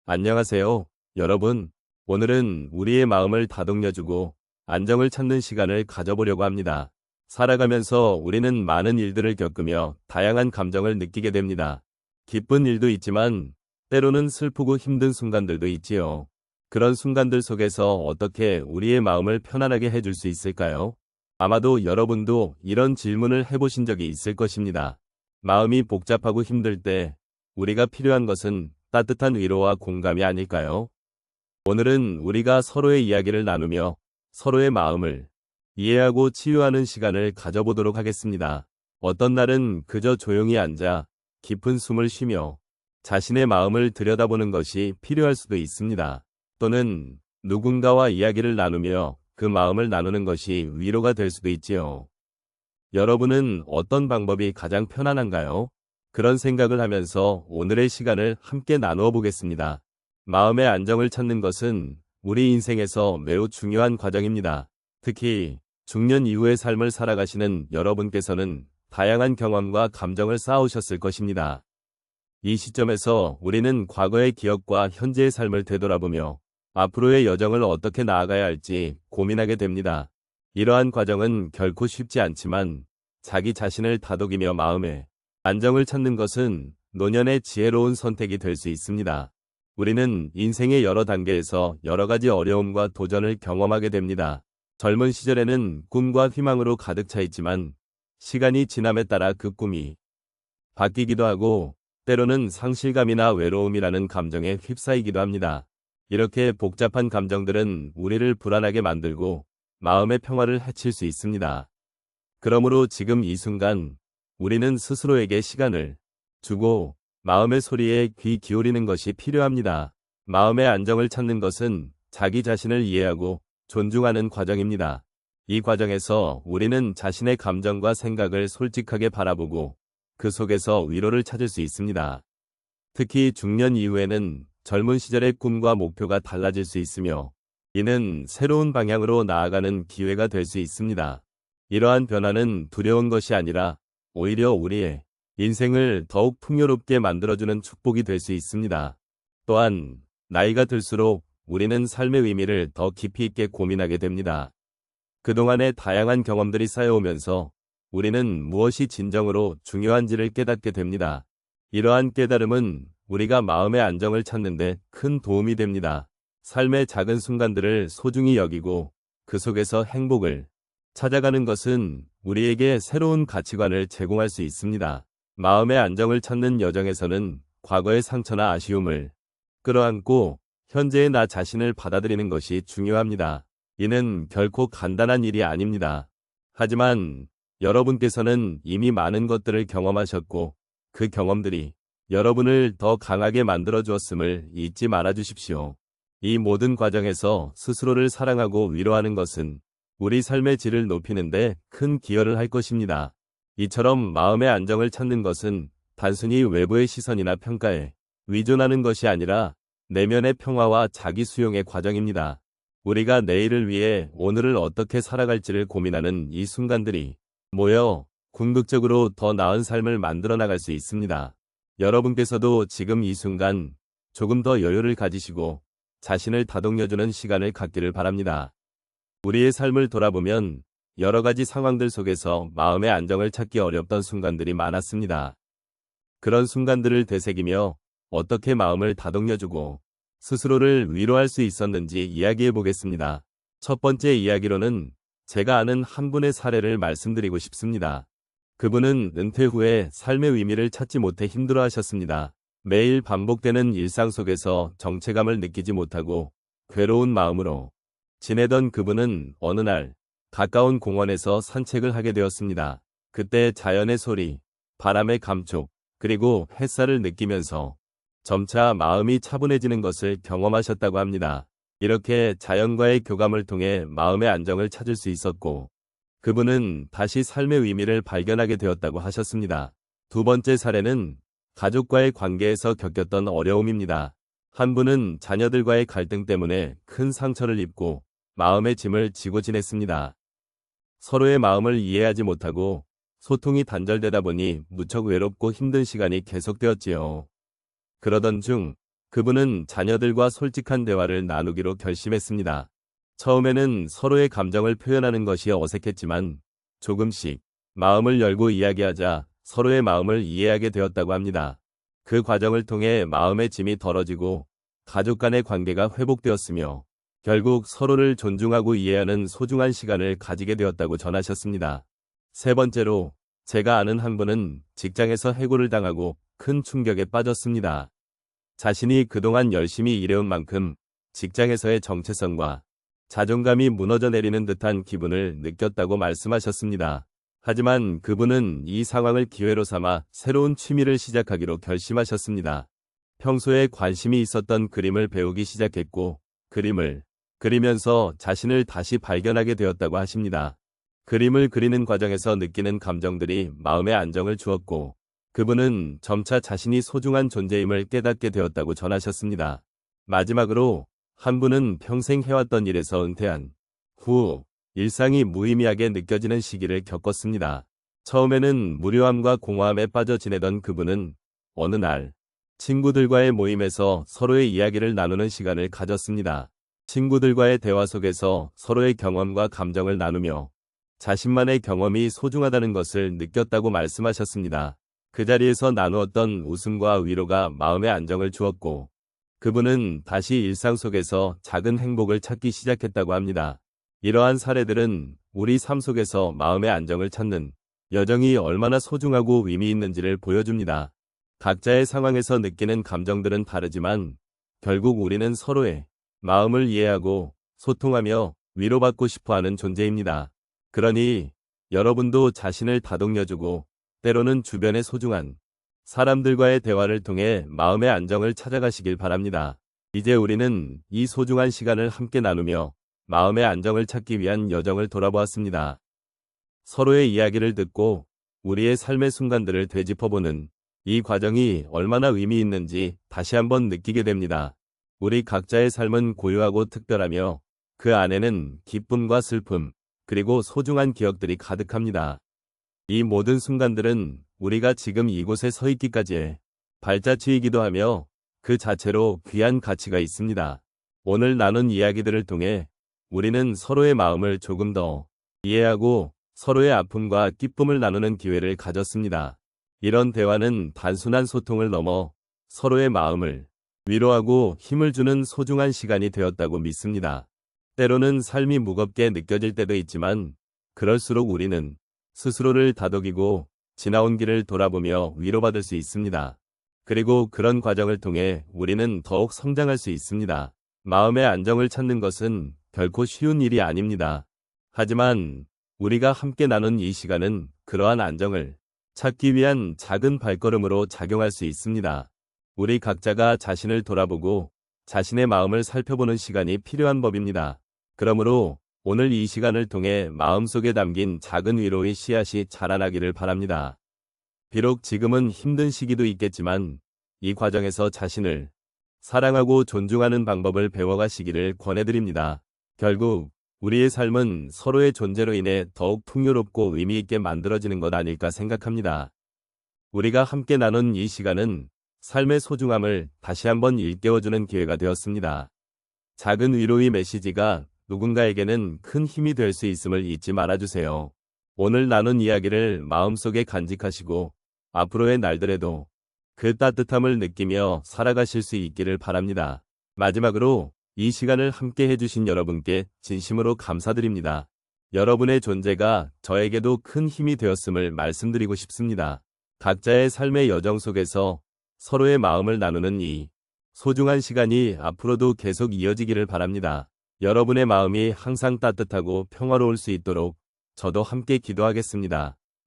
안녕하세요, 여러분. 오늘은 우리의 마음을 다독여주고 안정을 찾는 시간을 가져보려고 합니다. 살아가면서 우리는 많은 일들을 겪으며 다양한 감정을 느끼게 됩니다. 기쁜 일도 있지만 때로는 슬프고 힘든 순간들도 있지요. 그런 순간들 속에서 어떻게 우리의 마음을 편안하게 해줄 수 있을까요? 아마도 여러분도 이런 질문을 해보신 적이 있을 것입니다. 마음이 복잡하고 힘들 때 우리가 필요한 것은 따뜻한 위로와 공감이 아닐까요? 오늘은 우리가 서로의 이야기를 나누며 서로의 마음을 이해하고 치유하는 시간을 가져보도록 하겠습니다. 어떤 날은 그저 조용히 앉아 깊은 숨을 쉬며 자신의 마음을 들여다보는 것이 필요할 수도 있습니다. 또는 누군가와 이야기를 나누며 그 마음을 나누는 것이 위로가 될 수도 있지요. 여러분은 어떤 방법이 가장 편안한가요? 그런 생각을 하면서 오늘의 시간을 함께 나누어 보겠습니다. 마음의 안정을 찾는 것은 우리 인생에서 매우 중요한 과정입니다. 특히 중년 이후의 삶을 살아가시는 여러분께서는 다양한 경험과 감정을 쌓아오셨을 것입니다. 이 시점에서 우리는 과거의 기억과 현재의 삶을 되돌아보며 앞으로의 여정을 어떻게 나아가야 할지 고민하게 됩니다. 이러한 과정은 결코 쉽지 않지만 자기 자신을 다독이며 마음의 안정을 찾는 것은 노년의 지혜로운 선택이 될 수 있습니다. 우리는 인생의 여러 단계에서 여러 가지 어려움과 도전을 경험하게 됩니다. 젊은 시절에는 꿈과 희망으로 가득 차 있지만 시간이 지남에 따라 그 꿈이 바뀌기도 하고 때로는 상실감이나 외로움이라는 감정에 휩싸이기도 합니다. 이렇게 복잡한 감정들은 우리를 불안하게 만들고 마음의 평화를 해칠 수 있습니다. 그러므로 지금 이 순간 우리는 스스로에게 시간을 주고 마음의 소리에 귀 기울이는 것이 필요합니다. 마음의 안정을 찾는 것은 자기 자신을 이해하고 존중하는 과정입니다. 이 과정에서 우리는 자신의 감정과 생각을 솔직하게 바라보고 그 속에서 위로를 찾을 수 있습니다. 특히 중년 이후에는 젊은 시절의 꿈과 목표가 달라질 수 있으며 이는 새로운 방향으로 나아가는 기회가 될 수 있습니다. 이러한 변화는 두려운 것이 아니라 오히려 우리의 인생을 더욱 풍요롭게 만들어주는 축복이 될 수 있습니다. 또한 나이가 들수록 우리는 삶의 의미를 더 깊이 있게 고민하게 됩니다. 그동안의 다양한 경험들이 쌓여오면서 우리는 무엇이 진정으로 중요한지를 깨닫게 됩니다. 이러한 깨달음은 우리가 마음의 안정을 찾는 데 큰 도움이 됩니다. 삶의 작은 순간들을 소중히 여기고 그 속에서 행복을 찾아가는 것은 우리에게 새로운 가치관을 제공할 수 있습니다. 마음의 안정을 찾는 여정에서는 과거의 상처나 아쉬움을 끌어안고 현재의 나 자신을 받아들이는 것이 중요합니다. 이는 결코 간단한 일이 아닙니다. 하지만 여러분께서는 이미 많은 것들을 경험하셨고 그 경험들이 여러분을 더 강하게 만들어 주었음을 잊지 말아 주십시오. 이 모든 과정에서 스스로를 사랑하고 위로하는 것은 우리 삶의 질을 높이는 데 큰 기여를 할 것입니다. 이처럼 마음의 안정을 찾는 것은 단순히 외부의 시선이나 평가에 의존하는 것이 아니라 내면의 평화와 자기 수용의 과정입니다. 우리가 내일을 위해 오늘을 어떻게 살아갈지를 고민하는 이 순간들이 모여 궁극적으로 더 나은 삶을 만들어 나갈 수 있습니다. 여러분께서도 지금 이 순간 조금 더 여유를 가지시고 자신을 다독여주는 시간을 갖기를 바랍니다. 우리의 삶을 돌아보면 여러 가지 상황들 속에서 마음의 안정을 찾기 어렵던 순간들이 많았습니다. 그런 순간들을 되새기며 어떻게 마음을 다독여주고 스스로를 위로할 수 있었는지 이야기해 보겠습니다. 첫 번째 이야기로는 제가 아는 한 분의 사례를 말씀드리고 싶습니다. 그분은 은퇴 후에 삶의 의미를 찾지 못해 힘들어하셨습니다. 매일 반복되는 일상 속에서 정체감을 느끼지 못하고 괴로운 마음으로 지내던 그분은 어느 날 가까운 공원에서 산책을 하게 되었습니다. 그때 자연의 소리, 바람의 감촉, 그리고 햇살을 느끼면서 점차 마음이 차분해지는 것을 경험하셨다고 합니다. 이렇게 자연과의 교감을 통해 마음의 안정을 찾을 수 있었고 그분은 다시 삶의 의미를 발견하게 되었다고 하셨습니다. 두 번째 사례는 가족과의 관계에서 겪었던 어려움입니다. 한 분은 자녀들과의 갈등 때문에 큰 상처를 입고 마음의 짐을 지고 지냈습니다. 서로의 마음을 이해하지 못하고 소통이 단절되다 보니 무척 외롭고 힘든 시간이 계속되었지요. 그러던 중 그분은 자녀들과 솔직한 대화를 나누기로 결심했습니다. 처음에는 서로의 감정을 표현하는 것이 어색했지만 조금씩 마음을 열고 이야기하자 서로의 마음을 이해하게 되었다고 합니다. 그 과정을 통해 마음의 짐이 덜어지고 가족 간의 관계가 회복되었으며 결국 서로를 존중하고 이해하는 소중한 시간을 가지게 되었다고 전하셨습니다. 세 번째로, 제가 아는 한 분은 직장에서 해고를 당하고 큰 충격에 빠졌습니다. 자신이 그동안 열심히 일해온 만큼 직장에서의 정체성과 자존감이 무너져 내리는 듯한 기분을 느꼈다고 말씀하셨습니다. 하지만 그분은 이 상황을 기회로 삼아 새로운 취미를 시작하기로 결심하셨습니다. 평소에 관심이 있었던 그림을 배우기 시작했고, 그림을 그리면서 자신을 다시 발견하게 되었다고 하십니다. 그림을 그리는 과정에서 느끼는 감정들이 마음의 안정을 주었고, 그분은 점차 자신이 소중한 존재임을 깨닫게 되었다고 전하셨습니다. 마지막으로, 한 분은 평생 해왔던 일에서 은퇴한 후 일상이 무의미하게 느껴지는 시기를 겪었습니다. 처음에는 무료함과 공허함에 빠져 지내던 그분은 어느 날 친구들과의 모임에서 서로의 이야기를 나누는 시간을 가졌습니다. 친구들과의 대화 속에서 서로의 경험과 감정을 나누며 자신만의 경험이 소중하다는 것을 느꼈다고 말씀하셨습니다. 그 자리에서 나누었던 웃음과 위로가 마음의 안정을 주었고, 그분은 다시 일상 속에서 작은 행복을 찾기 시작했다고 합니다. 이러한 사례들은 우리 삶 속에서 마음의 안정을 찾는 여정이 얼마나 소중하고 의미 있는지를 보여줍니다. 각자의 상황에서 느끼는 감정들은 다르지만 결국 우리는 서로의 마음을 이해하고 소통하며 위로받고 싶어하는 존재입니다. 그러니 여러분도 자신을 다독여주고 때로는 주변의 소중한 사람들과의 대화를 통해 마음의 안정을 찾아가시길 바랍니다. 이제 우리는 이 소중한 시간을 함께 나누며 마음의 안정을 찾기 위한 여정을 돌아보았습니다. 서로의 이야기를 듣고 우리의 삶의 순간들을 되짚어보는 이 과정이 얼마나 의미 있는지 다시 한번 느끼게 됩니다. 우리 각자의 삶은 고유하고 특별하며 그 안에는 기쁨과 슬픔, 그리고 소중한 기억들이 가득합니다. 이 모든 순간들은 우리가 지금 이곳에 서 있기까지의 발자취이기도 하며 그 자체로 귀한 가치가 있습니다. 오늘 나눈 이야기들을 통해 우리는 서로의 마음을 조금 더 이해하고 서로의 아픔과 기쁨을 나누는 기회를 가졌습니다. 이런 대화는 단순한 소통을 넘어 서로의 마음을 위로하고 힘을 주는 소중한 시간이 되었다고 믿습니다. 때로는 삶이 무겁게 느껴질 때도 있지만 그럴수록 우리는 스스로를 다독이고 지나온 길을 돌아보며 위로받을 수 있습니다. 그리고 그런 과정을 통해 우리는 더욱 성장할 수 있습니다. 마음의 안정을 찾는 것은 결코 쉬운 일이 아닙니다. 하지만 우리가 함께 나눈 이 시간은 그러한 안정을 찾기 위한 작은 발걸음으로 작용할 수 있습니다. 우리 각자가 자신을 돌아보고 자신의 마음을 살펴보는 시간이 필요한 법입니다. 그러므로 오늘 이 시간을 통해 마음속에 담긴 작은 위로의 씨앗이 자라나기를 바랍니다. 비록 지금은 힘든 시기도 있겠지만 이 과정에서 자신을 사랑하고 존중하는 방법을 배워가시기를 권해드립니다. 결국 우리의 삶은 서로의 존재로 인해 더욱 풍요롭고 의미 있게 만들어지는 것 아닐까 생각합니다. 우리가 함께 나눈 이 시간은 삶의 소중함을 다시 한번 일깨워주는 기회가 되었습니다. 작은 위로의 메시지가 누군가에게는 큰 힘이 될 수 있음을 잊지 말아주세요. 오늘 나눈 이야기를 마음속에 간직하시고 앞으로의 날들에도 그 따뜻함을 느끼며 살아가실 수 있기를 바랍니다. 마지막으로 이 시간을 함께 해주신 여러분께 진심으로 감사드립니다. 여러분의 존재가 저에게도 큰 힘이 되었음을 말씀드리고 싶습니다. 각자의 삶의 여정 속에서 서로의 마음을 나누는 이 소중한 시간이 앞으로도 계속 이어지기를 바랍니다. 여러분의 마음이 항상 따뜻하고 평화로울 수 있도록 저도 함께 기도하겠습니다.